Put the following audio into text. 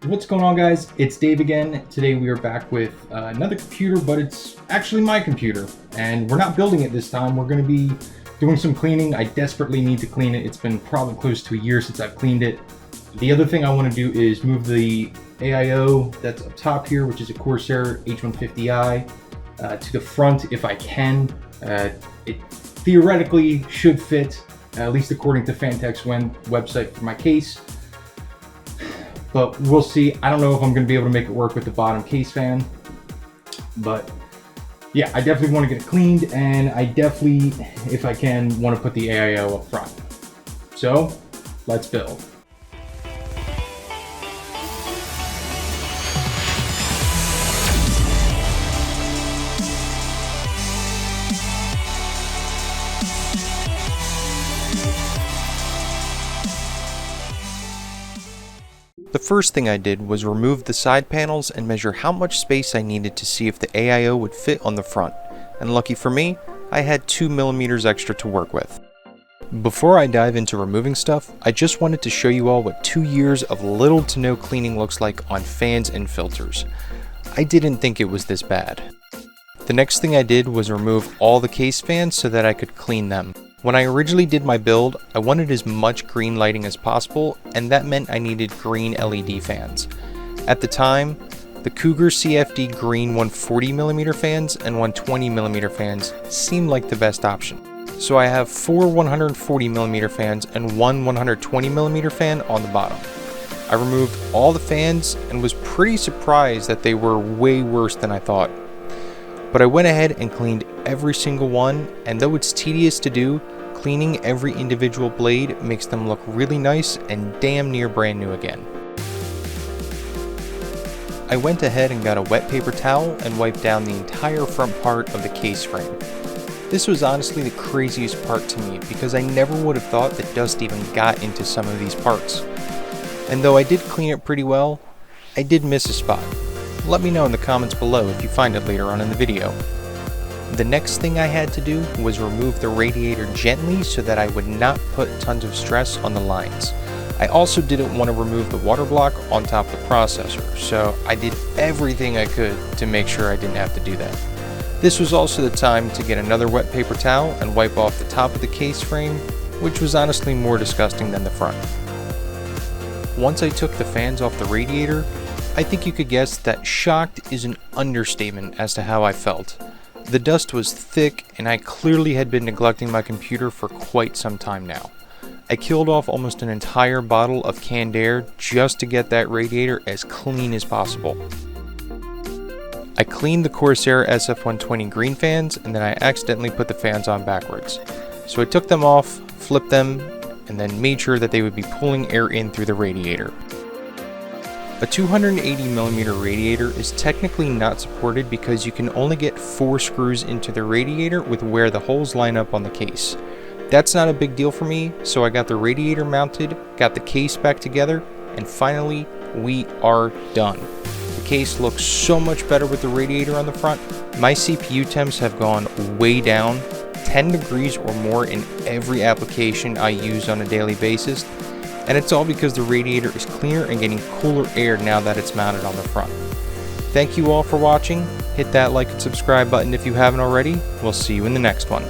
What's going on, guys? It's Dave again. Today we are back with another computer, but it's actually my computer, and we're not building it this time. We're going to be doing some cleaning. I desperately need to clean it. It's been probably close to a year since I've cleaned it. The other thing I want to do is move the AIO that's up top here, which is a Corsair H115i, to the front if I can. It theoretically should fit, at least according to Phanteks website for my case. But we'll see. I don't know if I'm going to be able to make it work with the bottom case fan. But yeah, I definitely want to get it cleaned, and I definitely, if I can, want to put the AIO up front. So let's build. The first thing I did was remove the side panels and measure how much space I needed to see if the AIO would fit on the front, and lucky for me, I had 2mm extra to work with. Before I dive into removing stuff, I just wanted to show you all what 2 years of little to no cleaning looks like on fans and filters. I didn't think it was this bad. The next thing I did was remove all the case fans so that I could clean them. When I originally did my build, I wanted as much green lighting as possible, and that meant I needed green LED fans. At the time, the Cougar CFD green 140mm fans and 120mm fans seemed like the best option. So I have 4 140mm fans and 1 120mm fan on the bottom. I removed all the fans and was pretty surprised that they were way worse than I thought. But I went ahead and cleaned every single one, and though it's tedious to do, cleaning every individual blade makes them look really nice and damn near brand new again. I went ahead and got a wet paper towel and wiped down the entire front part of the case frame. This was honestly the craziest part to me because I never would have thought that dust even got into some of these parts. And though I did clean it pretty well, I did miss a spot. Let me know in the comments below if you find it later on in the video. The next thing I had to do was remove the radiator gently so that I would not put tons of stress on the lines. I also didn't want to remove the water block on top of the processor, so I did everything I could to make sure I didn't have to do that. This was also the time to get another wet paper towel and wipe off the top of the case frame, which was honestly more disgusting than the front. Once I took the fans off the radiator, I think you could guess that shocked is an understatement as to how I felt. The dust was thick, and I clearly had been neglecting my computer for quite some time now. I killed off almost an entire bottle of canned air just to get that radiator as clean as possible. I cleaned the Corsair SF120 green fans, and then I accidentally put the fans on backwards. So I took them off, flipped them, and then made sure that they would be pulling air in through the radiator. A 280mm radiator is technically not supported because you can only get 4 screws into the radiator with where the holes line up on the case. That's not a big deal for me, so I got the radiator mounted, got the case back together, and finally, we are done. The case looks so much better with the radiator on the front. My CPU temps have gone way down, 10 degrees or more in every application I use on a daily basis. And it's all because the radiator is cleaner and getting cooler air now that it's mounted on the front. Thank you all for watching. Hit that like and subscribe button if you haven't already. We'll see you in the next one.